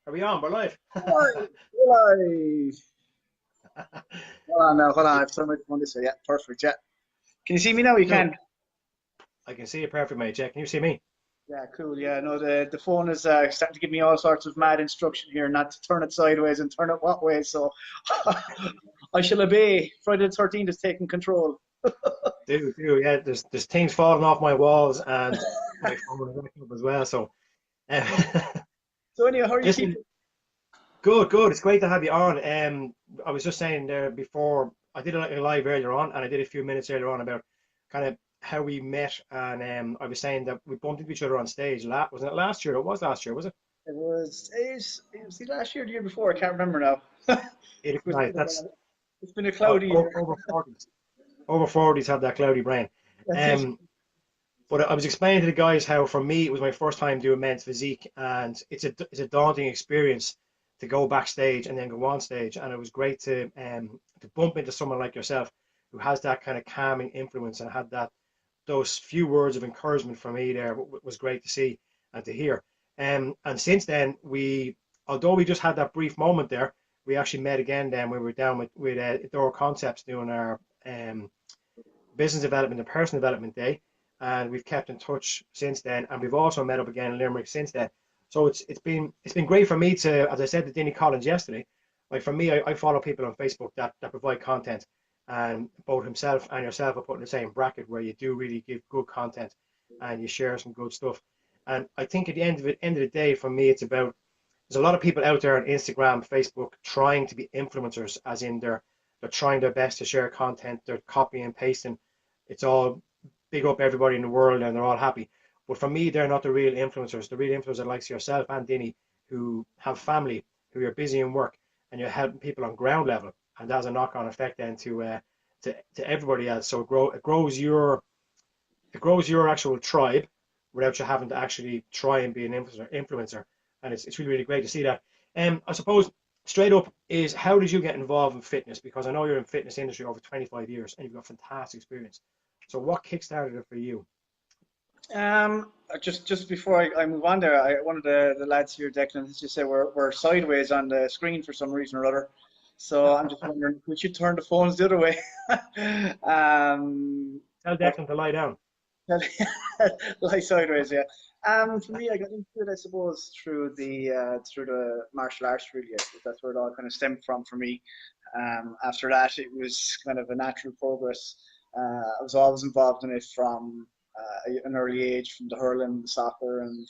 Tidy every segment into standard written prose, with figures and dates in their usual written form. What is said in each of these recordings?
Are we on? We're live. Live, live. Hold on now, hold on. I've turned my phone this way. Yeah, perfect. Yeah. Can you see me now? You Cool. can. I can see you perfect, mate. Jack, can you see me? Yeah, cool. Yeah, no, the phone is starting to give me all sorts of mad instruction here, not to turn it sideways and turn it what way. So I shall obey. Friday the 13th is taking control. Do. Yeah. There's things falling off my walls and my phone is acting up as well. So, uh, So anyhow, how are you listen, keeping? good. It's great to have you on. I was just saying there before I did a live earlier on, and I did a few minutes earlier on about kind of how we met, and I was saying that we bumped into each other on stage. Wasn't it last year? It was last year, was it? It was the last year, or the year before. I can't remember now. It, It's right, been that's a, it's been a cloudy year. over 40s. Over 40s have that cloudy brain. That's it. Um, But I was explaining to the guys how, for me, it was my first time doing men's physique, and it's a daunting experience to go backstage and then go on stage. And it was great to bump into someone like yourself who has that kind of calming influence and had those few words of encouragement from me there was great to see and to hear. And since then, although we just had that brief moment there, we actually met again. Then we were down with Dora Concepts doing our business development and personal development day, and we've kept in touch since then. And we've also met up again in Limerick since then. So it's been great for me to, as I said to Denny Collins yesterday, like for me, I follow people on Facebook that provide content, and both himself and yourself are put in the same bracket where you do really give good content and you share some good stuff. And I think at the end of the day, for me, it's about there's a lot of people out there on Instagram, Facebook, trying to be influencers, as in they're trying their best to share content, they're copying and pasting. It's all big up everybody in the world and they're all happy. But for me, they're not the real influencers. The real influencers are like yourself and Dinny, who have family, who are busy in work, and you're helping people on ground level, and that has a knock-on effect then to everybody else. So it grows your actual tribe without you having to actually try and be an influencer, and it's really really great to see that. I suppose straight up is, how did you get involved in fitness? Because I know you're in fitness industry over 25 years and you've got fantastic experience. So what kickstarted it for you? Just before I move on there, one of the lads here, Declan, has just said we're sideways on the screen for some reason or other. So I'm just wondering, we should turn the phones the other way. Tell But Declan to lie down. lie sideways, yeah. For me, I got into it, I suppose, through the martial arts. Really, I suppose that's where it all kind of stemmed from for me. After that, it was kind of a natural progress. I was always involved in it from an early age, from the hurling, the soccer, and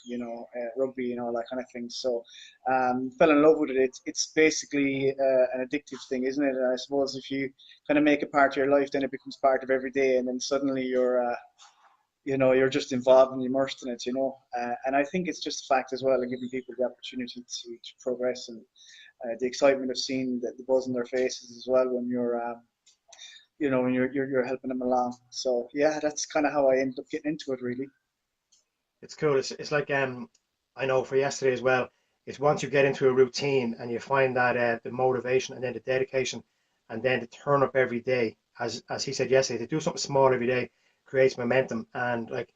rugby and all that kind of thing. So, fell in love with it. It's basically an addictive thing, isn't it? And I suppose if you kind of make it part of your life, then it becomes part of every day, and then suddenly you're just involved and immersed in it. And I think it's just a fact as well, and giving people the opportunity to progress, and the excitement of seeing the buzz on their faces as well when you're helping them along. So yeah, that's kind of how I ended up getting into it, really. It's cool. It's like I know for yesterday as well. It's once you get into a routine and you find that the motivation and then the dedication and then to turn up every day, as he said yesterday, to do something small every day creates momentum. And like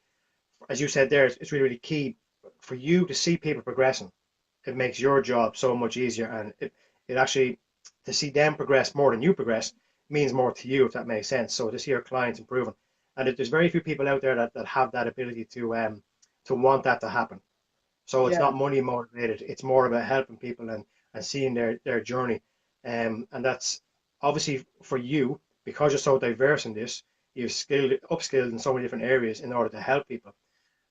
as you said there, it's really really key for you to see people progressing. It makes your job so much easier, and it actually to see them progress more than you progress means more to you, if that makes sense. So to see your clients improving, and there's very few people out there that have that ability to want that to happen. So it's Yeah, not money motivated. It's more about helping people and seeing their journey. And that's obviously for you, because you're so diverse in this, you've upskilled in so many different areas in order to help people.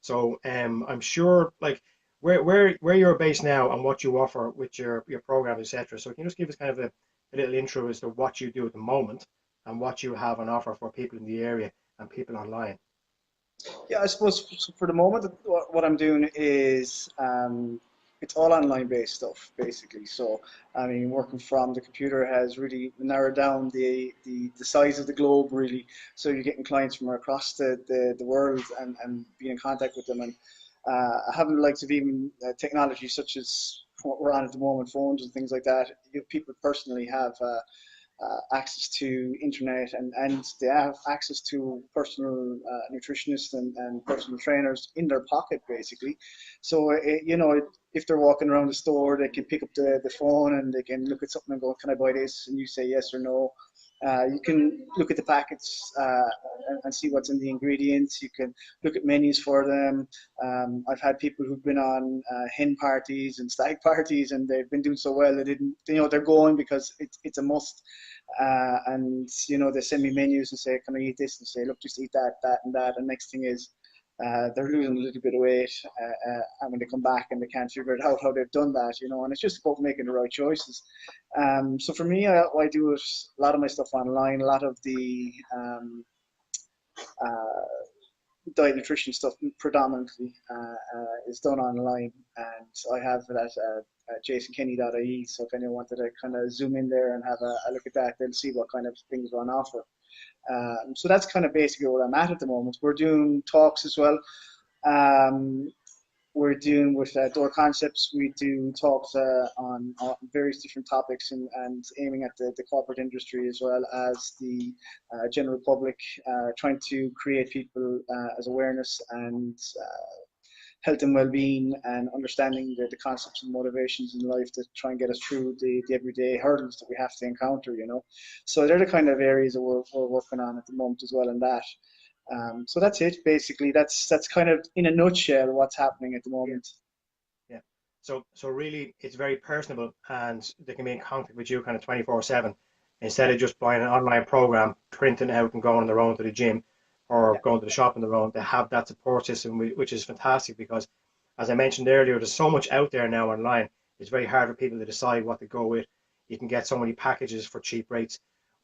So I'm sure like where you're based now and what you offer with your programs, etc. So can you just give us kind of a little intro as to what you do at the moment and what you have on offer for people in the area and people online? yeah. I suppose for the moment, what I'm doing is it's all online based stuff, basically. So I mean, working from the computer has really narrowed down the size of the globe, really. So you're getting clients from across the world, and being in contact with them, and having the likes of even technology such as what we're on at the moment, phones and things like that. People personally have. access to internet, and they have access to personal nutritionists and personal trainers in their pocket basically. So if they're walking around the store, they can pick up the phone and they can look at something and go, can I buy this? And you say yes or no. You can look at the packets and see what's in the ingredients. You can look at menus for them. I've had people who've been on hen parties and stag parties, and they've been doing so well they didn't. They're going because it's a must. And they send me menus and say, "Can I eat this?" And say, "Look, just eat that, that, and that." And next thing is, they're losing a little bit of weight, and when they come back and they can't figure it out how they've done that, and it's just about making the right choices. So for me, I do a lot of my stuff online. A lot of the diet nutrition stuff predominantly is done online, and I have it at jasonkenny.ie. So if anyone wanted to kind of zoom in there and have a look at that, they'll see what kind of things are on offer. So that's kind of basically where I'm at the moment. We're doing talks as well. We're doing with Door Concepts. We do talks on various different topics and aiming at the corporate industry as well as the general public, trying to create people as awareness and health and well-being and understanding the concepts and motivations in life to try and get us through the everyday hurdles that we have to encounter, So they're the kind of areas that we're working on at the moment as well in that. So that's it, basically. That's kind of in a nutshell what's happening at the moment. Yeah. So really, it's very personable, and they can be in contact with you kind of 24/7 instead of just buying an online program, printing out and going on their own to the gym or going to the shop on their own. They have that support system, which is fantastic because, as I mentioned earlier, there's so much out there now online. It's very hard for people to decide what to go with. You can get so many packages for cheap rates.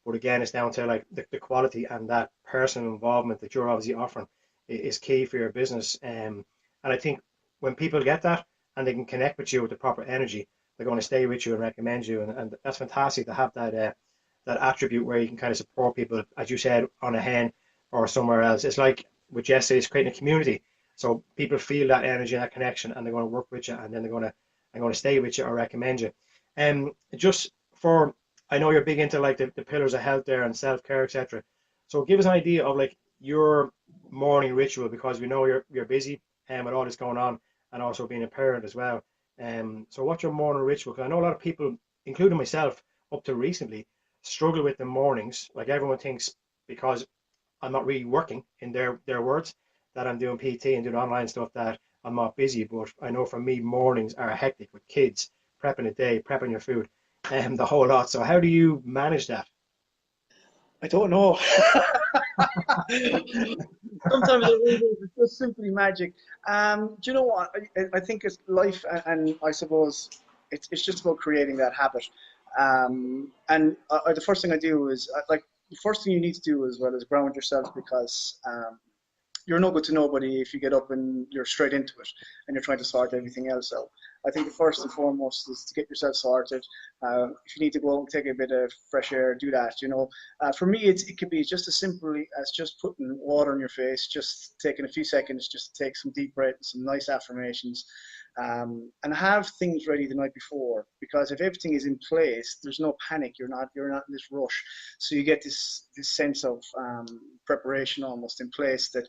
But again, it's down to like the quality, and that personal involvement that you're obviously offering is key for your business. And I think when people get that and they can connect with you with the proper energy, they're going to stay with you and recommend you. And that's fantastic to have that attribute where you can kind of support people, as you said, on a hen or somewhere else. It's like with Jesse, it's creating a community. So people feel that energy and that connection, and they're going to work with you, and then they're going to stay with you or recommend you. Just for I know you're big into like the pillars of health there and self-care, etc. So give us an idea of like your morning ritual, because we know you're busy and with all this going on, and also being a parent as well. So what's your morning ritual? Because I know a lot of people, including myself, up to recently, struggle with the mornings. Like everyone thinks because I'm not really working, in their words, that I'm doing PT and doing online stuff, that I'm not busy. But I know for me, mornings are hectic with kids, prepping a day, prepping your food, and the whole lot. So how do you manage that? I don't know. Sometimes it's just simply magic. Do you know what? I think it's life, and I suppose it's just about creating that habit. And the first thing I do is like the first thing you need to do as well is ground yourself, because you're no good to nobody if you get up and you're straight into it and you're trying to sort everything else out. I think the first and foremost is to get yourself sorted. If you need to go out and take a bit of fresh air, do that. For me, it could be just as simply as just putting water on your face, just taking a few seconds, just to take some deep breaths, some nice affirmations, and have things ready the night before. Because if everything is in place, there's no panic. You're not in this rush, so you get this sense of preparation almost in place, that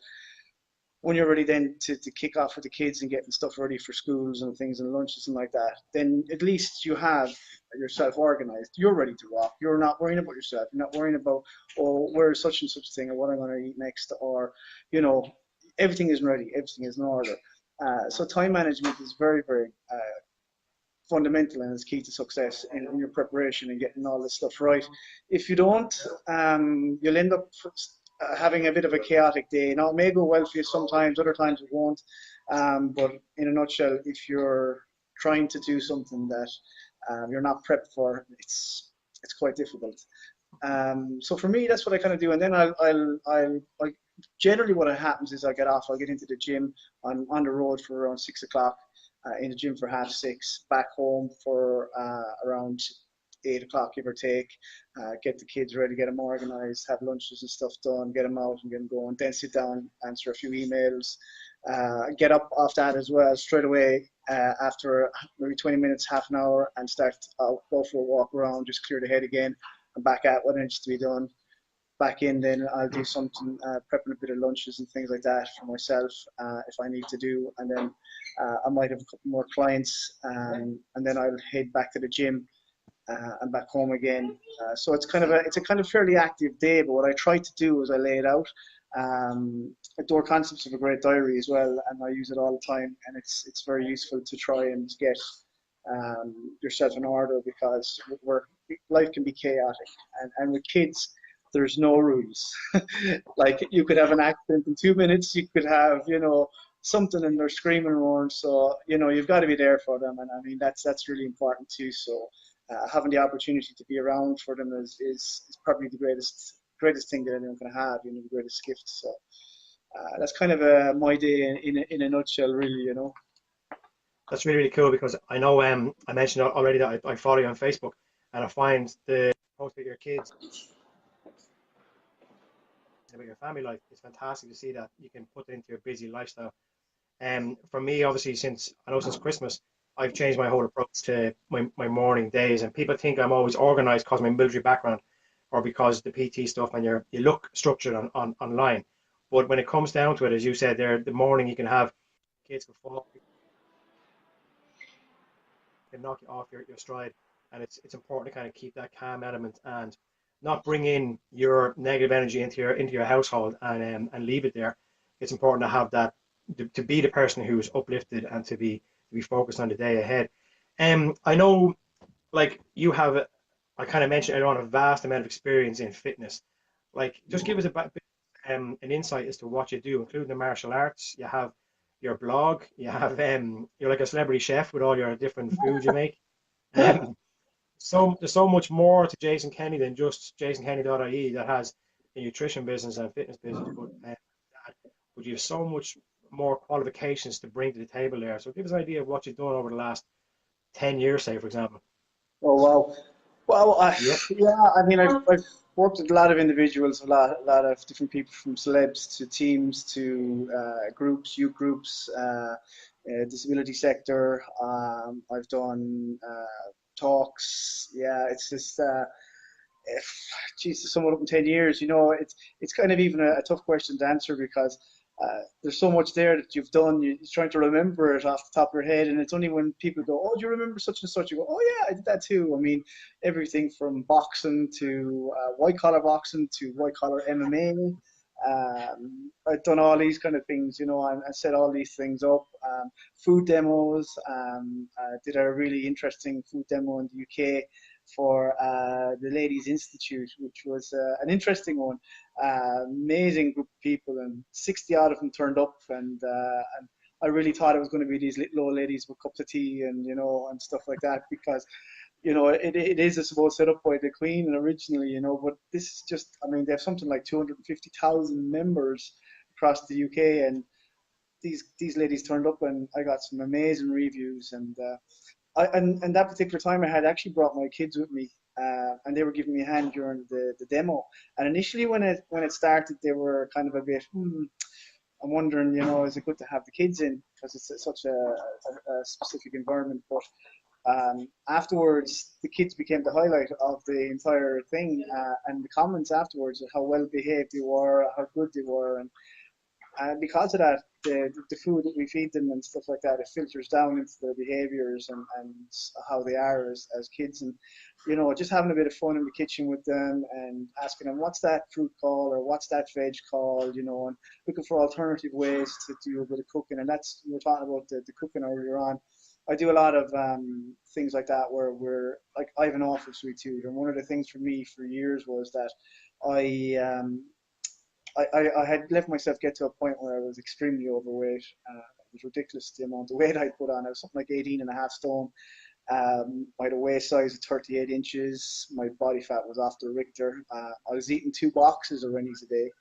when you're ready then to kick off with the kids and getting stuff ready for schools and things and lunches and like that, then at least you have yourself organized. You're ready to rock. You're not worrying about yourself. You're not worrying about, oh, where's such and such thing, or what I'm going to eat next, or, everything is ready. Everything is in order. So time management is very, very fundamental, and is key to success in your preparation and getting all this stuff right. If you don't, you'll end up having a bit of a chaotic day. Now, it may go well for you sometimes, other times it won't. But in a nutshell, if you're trying to do something that you're not prepped for, it's quite difficult. So for me, that's what I kind of do. And then I'll generally what happens is I get off, I'll get into the gym. I'm on the road for around 6 o'clock, in the gym for 6:30, back home for around 8 o'clock, give or take, get the kids ready, get them organized, have lunches and stuff done, get them out and get them going, then sit down, answer a few emails, get up off that as well straight away after maybe 20 minutes, half an hour, and start go for a walk around, just clear the head again, I'm back at what needs to be done. Back in, then I'll do something, prepping a bit of lunches and things like that for myself if I need to do, and then I might have a couple more clients, and then I'll head back to the gym and back home again. So it's a kind of fairly active day. But what I try to do is I lay it out. Door Concepts have a great diary as well, and I use it all the time. And it's very useful to try and get yourself in order, because life can be chaotic, and with kids, there's no rules. Like, you could have an accident in 2 minutes. You could have, something, and they're screaming around. So you've got to be there for them, and I mean that's really important too. So having the opportunity to be around for them is probably the greatest thing that anyone can have. The greatest gift. So that's kind of my day in a nutshell, really. That's really, really cool, because I know I mentioned already that I follow you on Facebook, and I find the post with your kids about your family life. It's fantastic to see that you can put it into your busy lifestyle. For me, obviously, since Christmas, I've changed my whole approach to my morning days. And people think I'm always organized because of my military background, or because the PT stuff, and you look structured online. But when it comes down to it, as you said there, the morning you can have kids can fall, can knock you off your stride. And it's important to kind of keep that calm element and not bring in your negative energy into your household and leave it there. It's important to have that, to be the person who's uplifted and to be focused on the day ahead. I know, like, you have, I kind of mentioned earlier on, a vast amount of experience in fitness. Like, just give us a bit, an insight as to what you do, including the martial arts. You have your blog. You have you're like a celebrity chef with all your different foods you make. Um, so there's so much more to Jason Kenny than just jasonkenny.ie, that has a nutrition business and fitness business, but you have so much more qualifications to bring to the table there. So give us an idea of what you've done over the last 10 years, say, for example. Oh wow. Well, Yep. yeah, I mean, I've worked with a lot of individuals, a lot of different people, from celebs to teams to groups, youth groups, disability sector. I've done talks. Yeah, it's just, geez, to sum it up in 10 years, it's kind of even a tough question to answer, because there's so much there that you've done. You're trying to remember it off the top of your head, and it's only when people go, "Oh, do you remember such and such?" You go, "Oh yeah, I did that too." I mean, everything from boxing to white collar boxing to white collar MMA. I've done all these kind of things, and I set all these things up. Food demos. Did a really interesting food demo in the UK for the Ladies Institute, which was an interesting one. Amazing group of people, and 60 odd of them turned up, and I really thought it was going to be these little old ladies with cups of tea and stuff like that, because it is, I suppose, set up by the Queen originally, but this is just, I mean, they have something like 250,000 members across the UK, and these ladies turned up, and I got some amazing reviews, and and that particular time I had actually brought my kids with me, and they were giving me a hand during the demo. And initially, when it started, they were kind of a bit, I'm wondering, is it good to have the kids in, because it's such a specific environment. But afterwards, the kids became the highlight of the entire thing, and the comments afterwards of how well behaved they were, how good they were, and because of that, the food that we feed them and stuff like that, it filters down into their behaviors and how they are as kids. And, just having a bit of fun in the kitchen with them and asking them, what's that fruit called, or what's that veg called, and looking for alternative ways to do a bit of cooking. And that's, we were talking about the cooking earlier on. I do a lot of things like that, where I have an awful sweet tooth. And one of the things for me for years was that I had let myself get to a point where I was extremely overweight. It was ridiculous the amount of weight I put on. I was something like 18 and a half stone. I had a waist size of 38 inches. My body fat was off the Richter. I was eating 2 boxes of Rennies a day.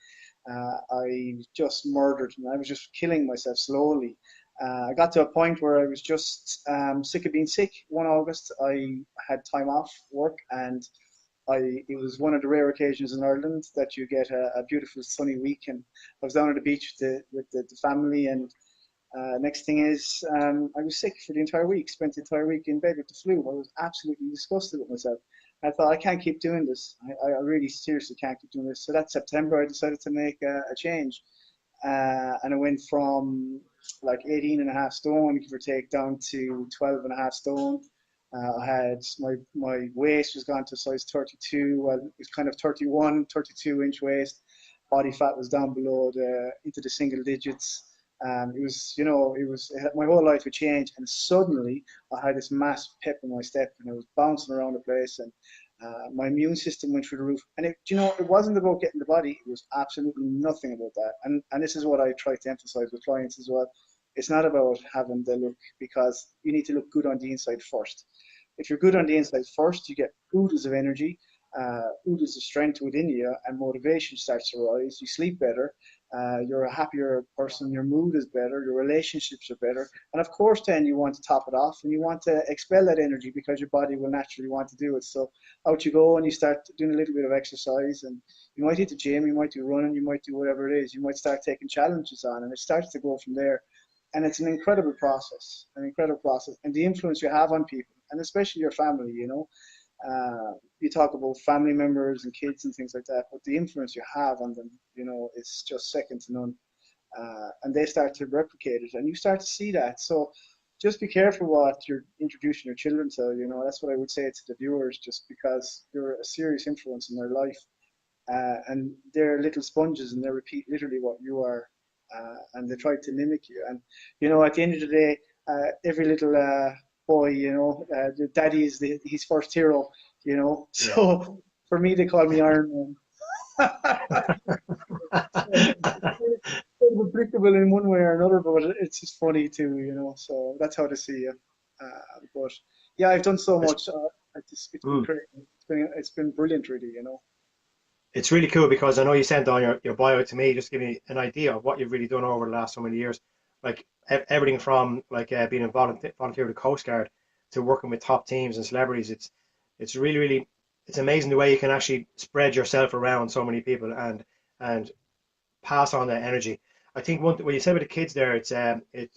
I just murdered, and I was just killing myself slowly. I got to a point where I was just sick of being sick. One August, I had time off work, and it was one of the rare occasions in Ireland that you get a beautiful sunny week, and I was down at the beach with the family, and next thing is I was sick for the entire week, spent the entire week in bed with the flu. I was absolutely disgusted with myself. I thought I can't keep doing this. I really seriously can't keep doing this. So that September, I decided to make a change, and I went from like 18 and a half stone, give or take, down to 12 and a half stone. I had my waist was gone to size 32. Well, it was kind of 31, 32-inch waist. Body fat was down below into the single digits. It was, my whole life had changed, and suddenly I had this massive pep in my step, and I was bouncing around the place, and my immune system went through the roof. And it wasn't about getting the body; it was absolutely nothing about that. And this is what I try to emphasize with clients as well. It's not about having the look, because you need to look good on the inside first. If you're good on the inside first, you get oodles of energy, oodles of strength within you, and motivation starts to rise. You sleep better, you're a happier person, your mood is better, your relationships are better. And of course, then you want to top it off and you want to expel that energy, because your body will naturally want to do it. So out you go and you start doing a little bit of exercise, and you might hit the gym, you might do running, you might do whatever it is. You might start taking challenges on, and it starts to go from there. And it's an incredible process, And the influence you have on people, and especially your family, you talk about family members and kids and things like that, but the influence you have on them, is just second to none. And they start to replicate it, and you start to see that. So just be careful what you're introducing your children to. That's what I would say to the viewers, just because you're a serious influence in their life. And they're little sponges, and they repeat literally what you are, and they try to mimic you. And at the end of the day, every little boy, the daddy is his first hero. So yeah. For me, they call me Iron Man. It's predictable in one way or another, but it's just funny too. So that's how to see you. But yeah, I've done so much. It's been great. It's been brilliant, really. It's really cool, because I know you sent on your bio to me, just give me an idea of what you've really done over the last so many years. Like everything from like being a volunteer with the Coast Guard to working with top teams and celebrities. It's really, really, it's amazing the way you can actually spread yourself around so many people and pass on that energy. I think what you said with the kids there, it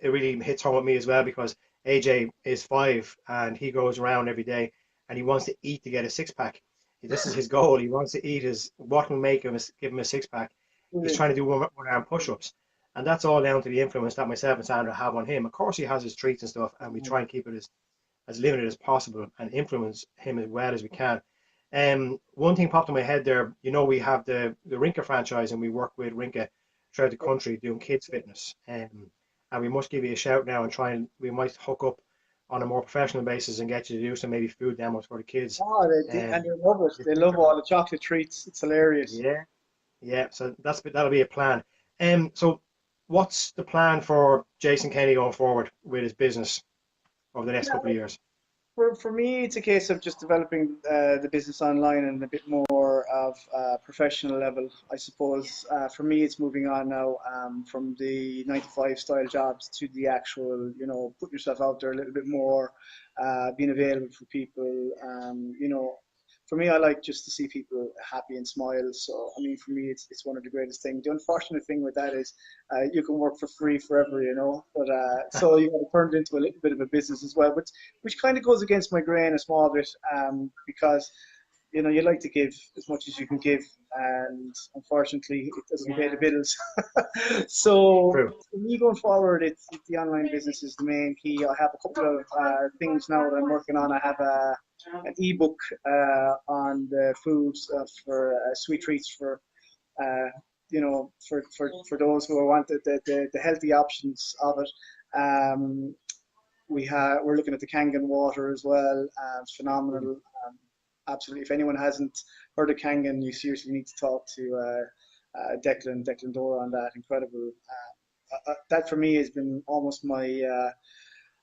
really hits home with me as well, because AJ is 5 and he goes around every day and he wants to eat to get a six-pack. This is his goal. He wants to eat what will make him give him a six-pack. He's trying to do one-arm push-ups, and that's all down to the influence that myself and Sandra have on him. Of course, he has his treats and stuff, and we try and keep it as limited as possible and influence him as well as we can. One thing popped in my head there. We have the Rinka franchise, and we work with Rinka throughout the country doing kids fitness. And we must give you a shout now and we might hook up on a more professional basis and get you to do some maybe food demos for the kids. Oh, and they love it. They love all the chocolate treats. It's hilarious. Yeah. So that'll be a plan. So what's the plan for Jason Kenny going forward with his business over the next couple of years? For me, it's a case of just developing the business online and a bit more of professional level, I suppose. For me, it's moving on now from the 9-to-5 style jobs to the actual, putting yourself out there a little bit more, being available for people. For me, I like just to see people happy and smile. So, for me, it's one of the greatest things. The unfortunate thing with that is you can work for free forever, But so you got to turn it into a little bit of a business as well, which kind of goes against my grain a small bit, because you like to give as much as you can give, and unfortunately, it doesn't pay the bills. So for me going forward, it's the online business is the main key. I have a couple of things now that I'm working on. I have an ebook on the foods for sweet treats for for those who want the healthy options of it. We're looking at the Kangen water as well. It's phenomenal. Absolutely. If anyone hasn't heard of Kangen, you seriously need to talk to Declan Dora on that. Incredible. That for me has been almost my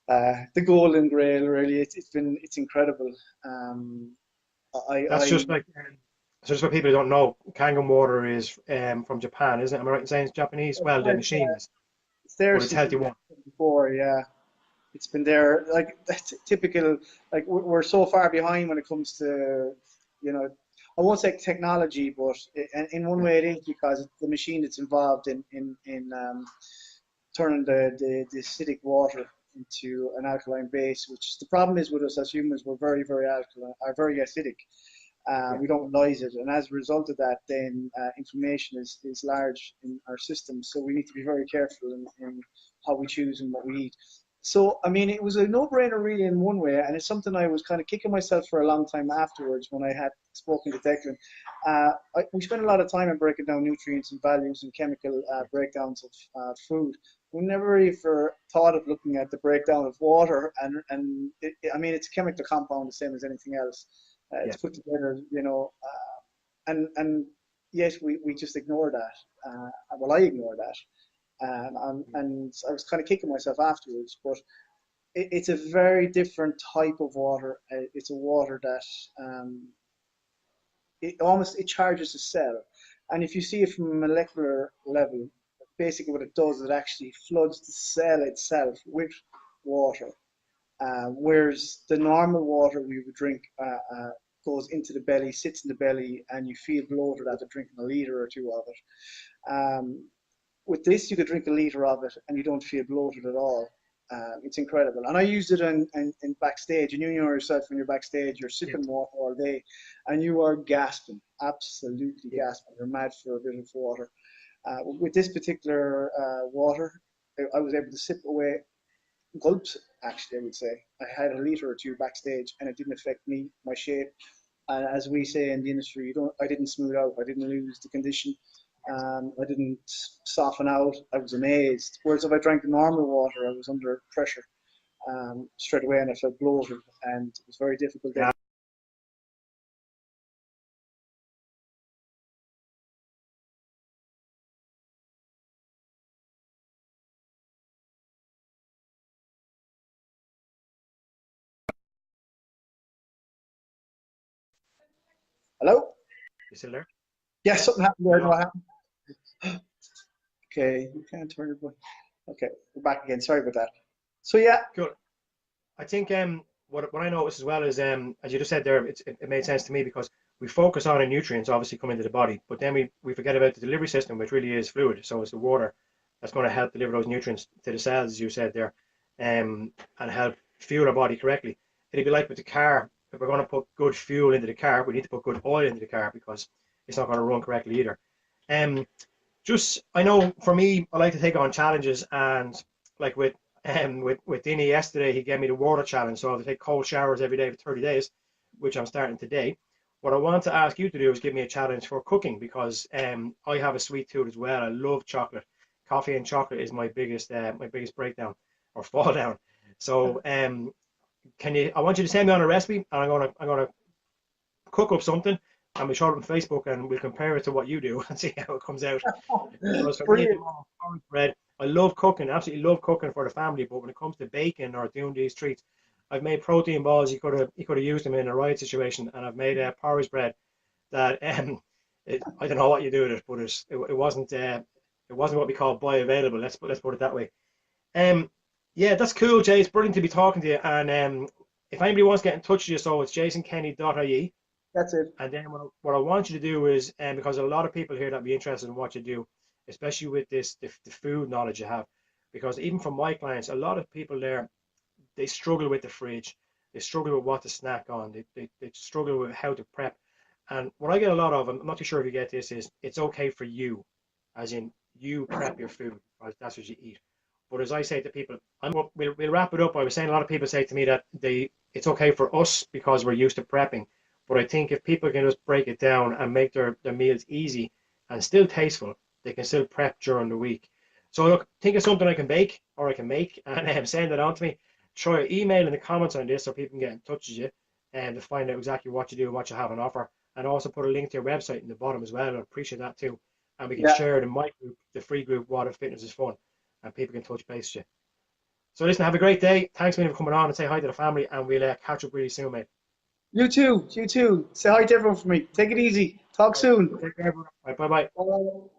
the golden grail. Really, it's incredible. So just for people who don't know, Kangen water is from Japan, isn't it? Am I right in saying it's Japanese? Well, the machine is. It's there but it's healthy one. Before, yeah. It's been there, like typical. Like we're so far behind when it comes to, I won't say technology, but in one way it is, because the machine that's involved in turning the acidic water into an alkaline base, which the problem is with us as humans, we're very, very alkaline, are very acidic. Yeah. We don't realize it, and as a result of that, then inflammation is large in our system. So we need to be very careful in how we choose and what we eat. So, I mean, it was a no-brainer really in one way, and it's something I was kind of kicking myself for a long time afterwards when I had spoken to Declan. We spent a lot of time in breaking down nutrients and values and chemical breakdowns of food. We never ever thought of looking at the breakdown of water, and I mean, it's a chemical compound the same as anything else. Yeah. It's put together, you know, and yet we just ignore that. Well, I ignore that. And I was kind of kicking myself afterwards, but it's a very different type of water. It's a water that it charges the cell, and if you see it from a molecular level, basically what it does is it actually floods the cell itself with water, whereas the normal water we would drink goes into the belly, sits in the belly, and you feel bloated after drinking a liter or two of it. With this, you could drink a liter of it and you don't feel bloated at all. It's incredible. And I used it in backstage, and you know yourself when you're backstage, you're sipping water all day and you are gasping, absolutely gasping. You're mad for a bit of water. With this particular water, I was able to sip away gulps, actually, I would say. I had a liter or two backstage and it didn't affect me, my shape. And as we say in the industry, I didn't smooth out, I didn't lose the condition. I didn't soften out. I was amazed. Whereas if I drank the normal water, I was under pressure straight away, and I felt bloated, and it was very difficult. Yeah. Hello? You still there? Yes, something happened there. No, what happened? Okay, you can't turn it. Okay, we're back again. Sorry about that. So yeah. Cool. I think what I noticed as well is as you just said there, it made sense to me because we focus on the nutrients obviously coming into the body, but then we forget about the delivery system, which really is fluid. So it's the water that's going to help deliver those nutrients to the cells, as you said there, and help fuel our body correctly. It'd be like with the car. If we're going to put good fuel into the car, we need to put good oil into the car because it's not going to run correctly either. I know for me, I like to take on challenges, and like with Dini yesterday, he gave me the water challenge. So I have to take cold showers every day for 30 days, which I'm starting today. What I want to ask you to do is give me a challenge for cooking because I have a sweet tooth as well. I love chocolate. Coffee and chocolate is my biggest breakdown or fall down. So I want you to send me on a recipe, and I'm gonna cook up something, and we'll show it on Facebook, and we'll compare it to what you do and see how it comes out. Because for me, porridge bread, I love cooking, absolutely love cooking for the family. But when it comes to baking or doing these treats, I've made protein balls. You could have used them in a riot situation, and I've made porridge bread that I don't know what you do with it, but it wasn't what we call bioavailable. Let's put it that way. Yeah, that's cool, Jay. It's brilliant to be talking to you. And if anybody wants to get in touch with you, so it's jasonkenny.ie. That's it. And then what I want you to do is, because a lot of people here that be interested in what you do, especially with the food knowledge you have, because even from my clients, a lot of people there, they struggle with the fridge, they struggle with what to snack on, they struggle with how to prep. And what I get a lot of, I'm not too sure if you get this, is it's okay for you, as in you prep your food, because that's what you eat. But as I say to people, we'll wrap it up. I was saying a lot of people say to me that it's okay for us because we're used to prepping. But I think if people can just break it down and make their meals easy and still tasteful, they can still prep during the week. So look, think of something I can bake or I can make and send it on to me. Try email in the comments on this so people can get in touch with you and to find out exactly what you do and what you have on offer. And also put a link to your website in the bottom as well. I appreciate that too. And we can share it in my group, the free group, What If Fitness is Fun, and people can touch base with you. So listen, have a great day. Thanks for coming on and say hi to the family, and we'll catch up really soon, mate. You too. You too. Say hi to everyone for me. Take it easy. Talk soon. Take care, everyone. Bye bye.